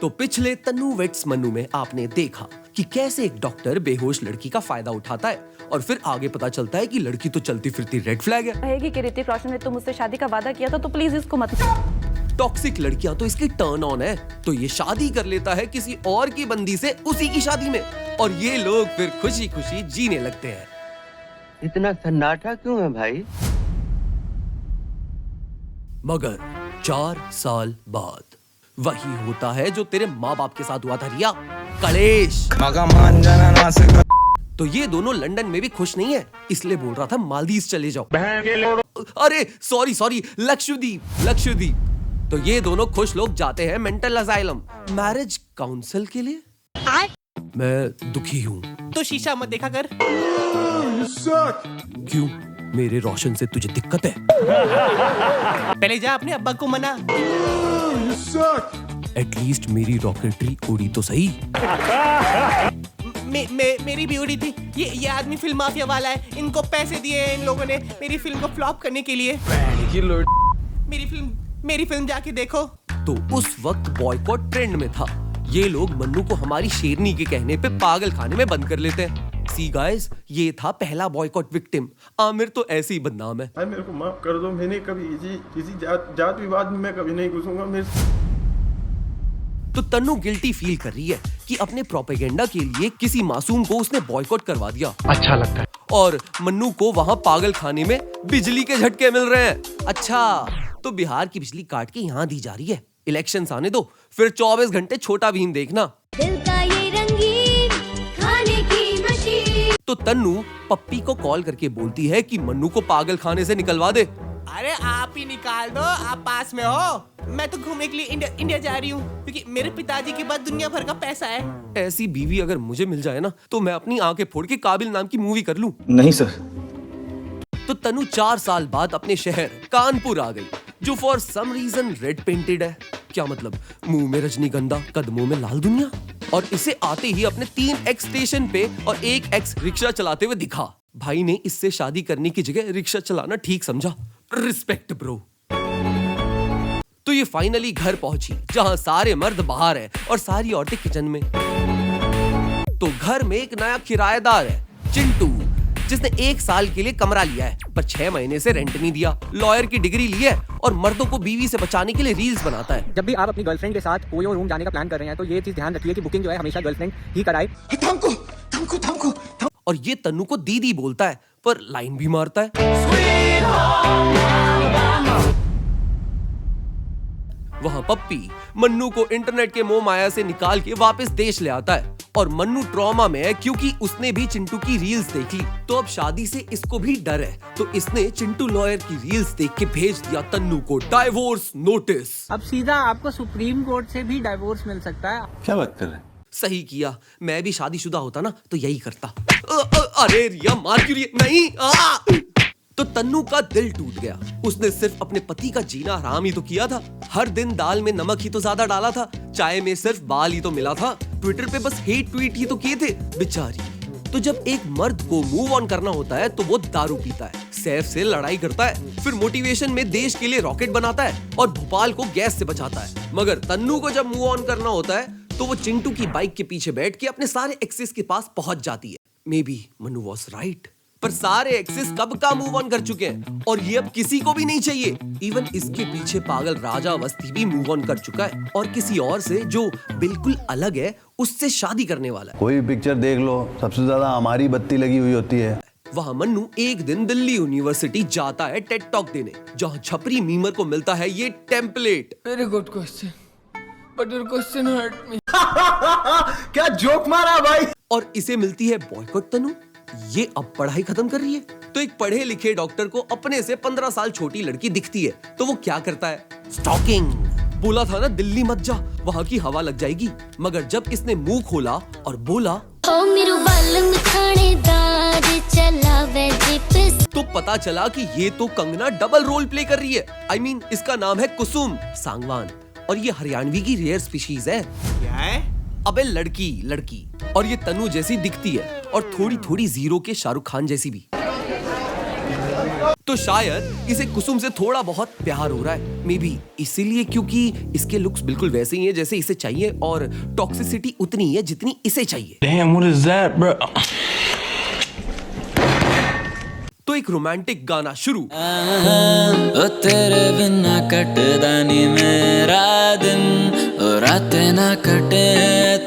तो पिछले तन्नू वेट्स मन्नू में आपने देखा कि कैसे एक डॉक्टर बेहोश लड़की का फायदा उठाता है और फिर आगे पता चलता है कि लड़की तो चलती फिरती रेड फ्लैग है। कहेगी कि ऋतिक रोशन ने तो मुझसे शादी का वादा किया था, तो प्लीज इसको मत। टॉक्सिक लड़कियां तो इसकी टर्न ऑन है, तो ये शादी कर लेता है किसी और की बंदी से उसी की शादी में, और ये लोग फिर खुशी खुशी जीने लगते हैं। इतना सन्नाटा क्यों है भाई? मगर 4 साल बाद वही होता है जो तेरे माँ बाप के साथ हुआ था रिया, कलेश। तो ये दोनों लंदन में भी खुश नहीं है, इसलिए बोल रहा था मालदीव चले जाओ। अरे सॉरी लक्षद्वीप। तो ये दोनों खुश लोग जाते हैं मेंटल असाइलम मैरिज काउंसिल के लिए। मैं दुखी हूँ। तो शीशा मत देखा कर। क्यों, मेरे रोशन से तुझे दिक्कत है? पहले जा अपने अब्बा को मना। एटलीस्ट मेरी रॉकेटरी उड़ी तो सही। मेरी भी उड़ी थी। ये आदमी फिल्म माफिया वाला है, इनको पैसे दिए इन लोगों ने मेरी फिल्म को फ्लॉप करने के लिए। मेरी फिल्म जाके देखो। तो उस वक्त बॉयकॉट ट्रेंड में था। ये लोग मन्नू को हमारी शेरनी के कहने पे पागल खाने में बंद कर लेते हैं। सी गाइस, ये था पहला बॉयकॉट विक्टिम। आमिर तो ऐसे ही बदनाम है। मेरे को माफ कर दो, मैंने कभी किसी जात विवाद में मैं कभी नहीं घुसूंगा। तो तन्नू गिल्टी फील कर रही है कि अपने प्रोपेगेंडा के लिए किसी मासूम को उसने बॉयकॉट करवा दिया। अच्छा लगता है। और मन्नू को वहाँ पागल खाने में बिजली के झटके मिल रहे हैं। अच्छा, तो बिहार की बिजली काट के यहाँ दी जा रही है। इलेक्शंस आने दो, फिर 24 घंटे छोटा भीम देखना। दिल का ये रंगीन खाने की मशीन। तो तन्नू पप्पी को कॉल करके बोलती है कि मन्नू को पागल खाने से निकलवा दे। अरे आप ही निकाल दो, आप पास में हो। मैं तो घूमने के लिए इंडिया जा रही हूँ, क्योंकि मेरे पिताजी के पास दुनिया भर का पैसा है। ऐसी बीवी अगर मुझे मिल जाए ना, तो मैं अपनी आंखें फोड़ के काबिल नाम की मूवी कर लूं। नहीं सर। तो तनु 4 साल बाद अपने शहर कानपुर आ गई, जो for some reason red painted है। क्या मतलब, मुंह में रजनीगंधा, कदमों में लाल दुनिया। और इसे आते ही अपने 3 एक्स स्टेशन पे और 1 एक्स रिक्शा चलाते हुए दिखा। भाई ने इससे शादी करने की जगह रिक्शा चलाना ठीक समझा। Respect bro. तो ये फाइनली घर पहुंची, जहां सारे मर्द बाहर हैं और सारी औरतें किचन में। तो घर में एक नया किराएदार है, चिंटू, जिसने 1 साल के लिए कमरा लिया है, पर 6 महीने से रेंट नहीं दिया। लॉयर की डिग्री ली है और मर्दों को बीवी से बचाने के लिए रील्स बनाता है। जब भी आप अपनी गर्लफ्रेंड के साथ ओयो रूम जाने का प्लान कर रहे हैं, तो ये चीज ध्यान रखिए कि बुकिंग जो है हमेशा गर्लफ्रेंड ही कराए। और ये तन्नू को दीदी बोलता है, पर लाइन भी मारता है। वहाँ पप्पी मन्नू को इंटरनेट के मोह माया से निकाल के वापस देश ले आता है, और मन्नू ट्रॉमा में है क्योंकि उसने भी चिंटू की रील्स देख ली। तो अब शादी से इसको भी डर है, तो इसने चिंटू लॉयर की रील्स देख के भेज दिया तन्नू को डाइवोर्स नोटिस। अब सीधा आपको सुप्रीम कोर्ट से भी डाइवोर्स मिल सकता है। क्या बात कर रहे हैं? सही किया, मैं भी शादीशुदा होता ना तो यही करता। अरे रिया मार क्यों रही है? नहीं। तो तन्नू का दिल टूट गया। उसने सिर्फ अपने पति का जीना हराम ही तो किया था। हर दिन दाल में नमक ही तो ज्यादा डाला था, चाय में सिर्फ बाल ही तो मिला था, ट्विटर पे बस हेट ट्वीट ही तो किए थे बेचारी। तो जब एक मर्द को मूव ऑन करना होता है तो वो दारू पीता है, सैफ से लड़ाई करता है, फिर मोटिवेशन में देश के लिए रॉकेट बनाता है और भोपाल को गैस से बचाता है। मगर तन्नू को जब मूव ऑन करना होता है तो वो चिंटू की बाइक के पीछे बैठ के अपने सारे एक्सेस के पास पहुंच जाती है। May be Mannu was right, पर सारे एक्सेस कब का मूव ऑन कर चुके हैं और ये अब किसी को भी नहीं चाहिए। इवन इसके पीछे पागल राजा अवस्थी भी मूव ऑन कर चुका है और किसी और से जो बिल्कुल अलग है उससे शादी करने वाला है। कोई पिक्चर देख लो, सबसे ज्यादा हमारी बत्ती लगी हुई होती है। वहाँ मन्नू एक दिन दिल्ली यूनिवर्सिटी जाता है टेड टॉक देने, जहाँ छपरी मीमर को मिलता है ये template. Very good question, but your question hurt me. क्या जोक मारा भाई। और इसे मिलती है बॉयकॉट तनु। ये अब पढ़ाई खत्म कर रही है, तो एक पढ़े लिखे डॉक्टर को अपने से 15 साल छोटी लड़की दिखती है, तो वो क्या करता है? स्टॉकिंग। बोला था ना दिल्ली मत जा, वहाँ की हवा लग जाएगी। मगर जब इसने मुंह खोला और बोला तो पता चला कि ये तो कंगना डबल रोल प्ले कर रही है। I mean, इसका नाम है कुसुम सांगवान, और ये हरियाणवी की रेयर स्पीशीज है। क्या है? अबे लड़की। और ये तनु जैसी दिखती है और थोड़ी थोड़ी जीरो के शाहरुख खान जैसी भी। तो शायद इसे कुसुम से थोड़ा बहुत प्यार हो रहा है, मे बी इसीलिए क्योंकि इसके लुक्स बिल्कुल वैसे ही हैं जैसे इसे चाहिए और टॉक्सिसिटी उतनी ही है जितनी इसे चाहिए। Damn, what is that, bro? तो एक रोमांटिक गाना शुरू। ओ तेरे बिना कटदा नी मेरा दिन, ओ रातें ना कटे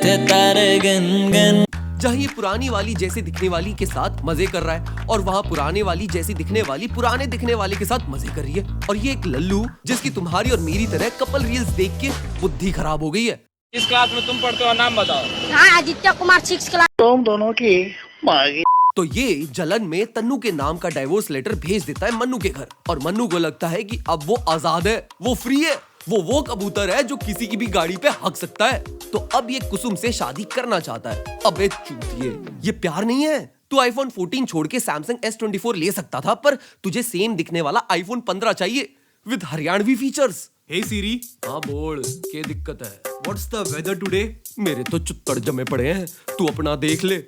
थे तारे गन गन। जहाँ ये पुरानी वाली जैसे दिखने वाली के साथ मजे कर रहा है और वहाँ पुराने वाली जैसी दिखने वाली पुराने दिखने वाले के साथ मजे कर रही है। और ये एक लल्लू जिसकी तुम्हारी और मेरी तरह कपल रील्स देख के बुद्धि खराब हो गई है। इस क्लास में तुम पढ़ते हो, नाम बताओ। हाँ आदित्य कुमार 6 क्लास। तुम दोनों की मांगी। तो ये जलन में तन्नू के नाम का डाइवोर्स लेटर भेज देता है मन्नू के घर और मन्नू को लगता है कि अब वो आजाद है, वो फ्री है, वो कबूतर है जो किसी की भी गाड़ी पे हक सकता है। तो अब ये कुसुम से शादी करना चाहता है। अबे चूतिए, ये प्यार नहीं है। तू आईफोन 14 छोड़ के सैमसंग S24 ले सकता था, पर तुझे सेम दिखने वाला आईफोन 15 चाहिए with Haryanvi features. Hey Siri, हाँ बोल, क्या दिक्कत है? What's the weather today? मेरे तो चुत्तड़ जमे पड़े हैं, तू अपना देख ले।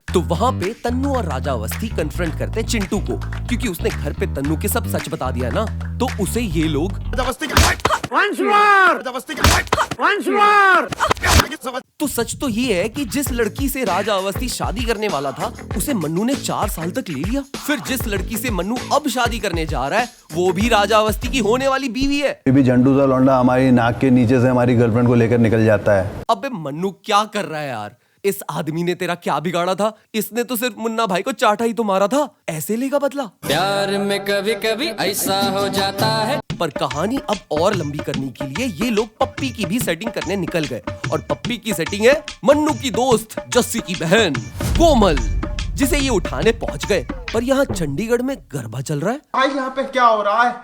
तो वहाँ पे तन्नू और राजा अवस्थी कन्फ्रंट करते चिंटू को, क्योंकि उसने घर पे तन्नू के सब सच बता दिया ना। तो उसे ये लोग तो सच तो ये है कि जिस लड़की से राजा अवस्थी शादी करने वाला था उसे मन्नू ने 4 साल तक ले लिया। फिर जिस लड़की से मन्नू अब शादी करने जा रहा है वो भी राजा अवस्थी की होने वाली बीवी है। भी झंडू सा लौंडा हमारी नाक के नीचे से हमारी गर्लफ्रेंड को लेकर निकल जाता है। अबे मन्नू क्या कर रहा है यार? इस आदमी ने तेरा क्या बिगाड़ा था? इसने तो सिर्फ मुन्ना भाई को चाटा ही तो मारा था, ऐसे लेगा बदला? प्यार में कभी कभी ऐसा हो जाता है। पर कहानी अब और लंबी करने के लिए ये लोग पप्पी की भी सेटिंग करने निकल गए और पप्पी की सेटिंग है मन्नू की दोस्त जस्सी की बहन कोमल, जिसे ये उठाने पहुंच गए। पर यहाँ चंडीगढ़ में गरबा चल रहा है। भाई यहाँ पे क्या हो रहा है?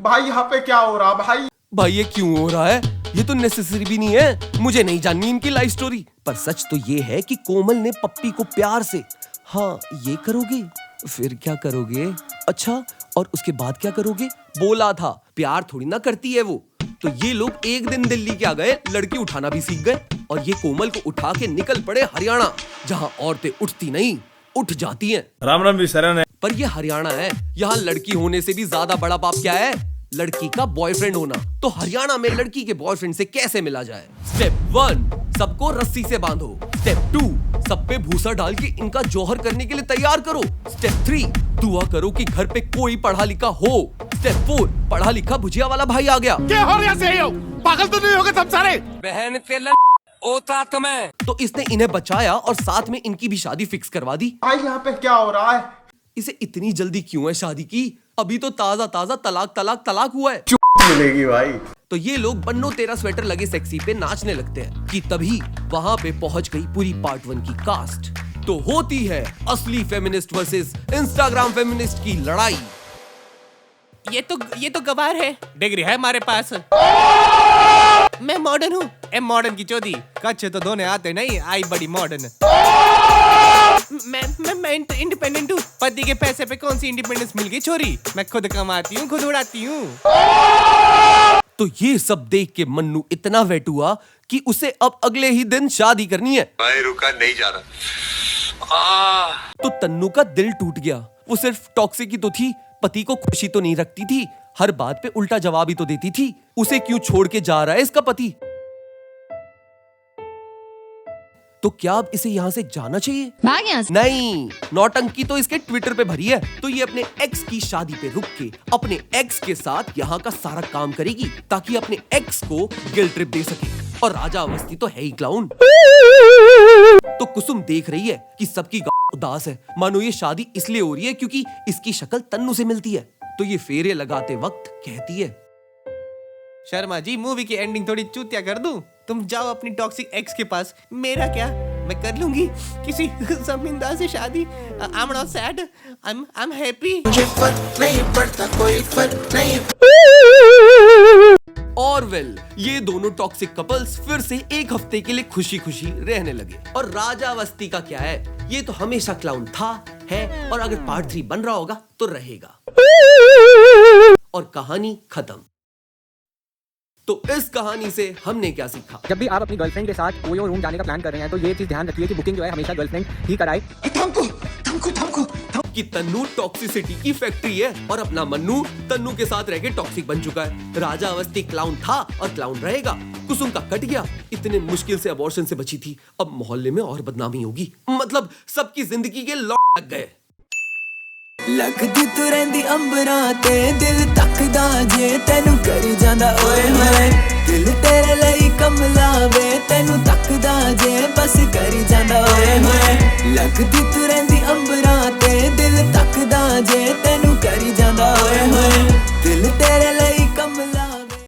भाई यहाँ पे क्या हो रहा है? भाई ये क्यों हो रहा है? ये तो नेसेसरी भी नहीं है, मुझे नहीं जाननी इनकी लाइफ स्टोरी। पर सच तो ये है कि कोमल ने पप्पी को प्यार से, हाँ ये करोगे, फिर क्या करोगे, अच्छा और उसके बाद क्या करोगे बोला था। प्यार थोड़ी ना करती है वो। तो ये लोग एक दिन दिल्ली क्या गए, लड़की उठाना भी सीख गए और ये कोमल को उठा के निकल पड़े हरियाणा, जहाँ औरतें उठती नहीं उठ जाती हैं। राम राम भी शरण है। पर ये हरियाणा है, यहाँ लड़की होने से भी ज्यादा बड़ा पाप क्या है? लड़की का बॉयफ्रेंड होना। तो हरियाणा में लड़की के बॉयफ्रेंड से कैसे मिला जाए? स्टेप 1, सबको रस्सी से बांधो। स्टेप 2, सब पे भूसा डाल के इनका जौहर करने के लिए तैयार करो। स्टेप 3, दुआ करो कि घर पे कोई पढ़ा लिखा हो। स्टेप 4, पढ़ा लिखा भुजिया वाला भाई आ गया। क्या हो रहा है? पागल तो नहीं होगे सब सारे? बहन तेल ओता तुम्हें। तो इसने इन्हें बचाया और साथ में इनकी भी शादी फिक्स करवा दी। भाई यहाँ पे क्या हो रहा है? इसे इतनी जल्दी क्यों है शादी की? अभी तो ताजा ताजा तलाक हुआ है। मिलेगी भाई। तो ये लोग बन्नो तेरा स्वेटर लगे सेक्सी पे नाचने लगते हैं कि तभी वहां पे पहुंच गई पूरी पार्ट 1 की कास्ट। तो होती है असली फेमिनिस्ट वर्सेस इंस्टाग्राम फेमिनिस्ट की लड़ाई। ये तो गवार है, डिग्री है हमारे पास। मैं मॉडर्न हूँ, मॉडर्न की चौधी, कच्चे तो धोने आते नहीं, आई बड़ी मॉडर्न। मैं इंडिपेंडेंट हूँ, पति के पैसे पे कौन सी इंडिपेंडेंस मिल गई छोरी, मैं खुद कमाती हूँ खुद उड़ाती हूँ। तो ये सब देख के मन्नू इतना वेट हुआ कि उसे अब अगले ही दिन शादी करनी है। मैं रुका नहीं जा रहा। तो तन्नू का दिल टूट गया। वो सिर्फ टॉक्सिक ही तो थी, पति को खुशी तो नहीं रखती थी, हर बात पे उल्टा जवाब ही तो देती थी। उसे क्यों छोड़ के जा रहा है इसका पति? तो क्या अब इसे यहाँ से जाना चाहिए? भाग यहाँ से। नहीं, नौटंकी तो इसके ट्विटर पे भरी है। तो ये अपने एक्स की शादी पे रुक के अपने एक्स के साथ यहाँ का सारा काम करेगी ताकि अपने एक्स को गिल्ट ट्रिप दे सके। और राजा अवस्थी तो है ही क्लाउन। तो कुसुम देख रही है कि सबकी उदास है, मानो ये शादी इसलिए हो रही है क्योंकि इसकी शक्ल तन्नू से मिलती है। तो ये फेरे लगाते वक्त कहती है, शर्मा जी मूवी की एंडिंग थोड़ी चूतिया कर दूं? तुम जाओ अपनी टॉक्सिक एक्स के पास, मेरा क्या, मैं कर लूंगी किसी जमींदार से शादी। I am not sad, I am happy. मुझे फर्क नहीं पड़ता, कोई फर्क नहीं। और वेल, ये दोनों टॉक्सिक कपल्स फिर से एक हफ्ते के लिए खुशी खुशी रहने लगे। और राजा अवस्थी का क्या है, ये तो हमेशा क्लाउन था, है और अगर पार्ट 3 बन रहा होगा तो रहेगा। और कहानी खत्म। तो इस कहानी से हमने क्या सीखा? जब भी आप अपनी गर्लफ्रेंड के साथ कोई और रूम जाने का प्लान कर रहे हैं तो ये चीज ध्यान रखिए कि बुकिंग जो है हमेशा गर्लफ्रेंड ही कराए। कि तन्नू टॉक्सिसिटी की फैक्ट्री है और अपना मन्नू तन्नू के साथ रह के टॉक्सिक बन चुका है। राजा अवस्थी क्लाउन था और क्लाउन रहेगा। कुसुम का कट गया, इतने मुश्किल से अबॉर्शन से बची थी, अब मोहल्ले में और बदनामी होगी। मतलब सबकी जिंदगी के लॉक लग गए। लगदी तू रहिंदी अंबरां ते दिल तकदा जे तैनू करी जांदा ओए होए दिल तेरे ਲਈ कमला वे तैनू तकदा जे बस करी जांदा ओए होए लगदी तू रहिंदी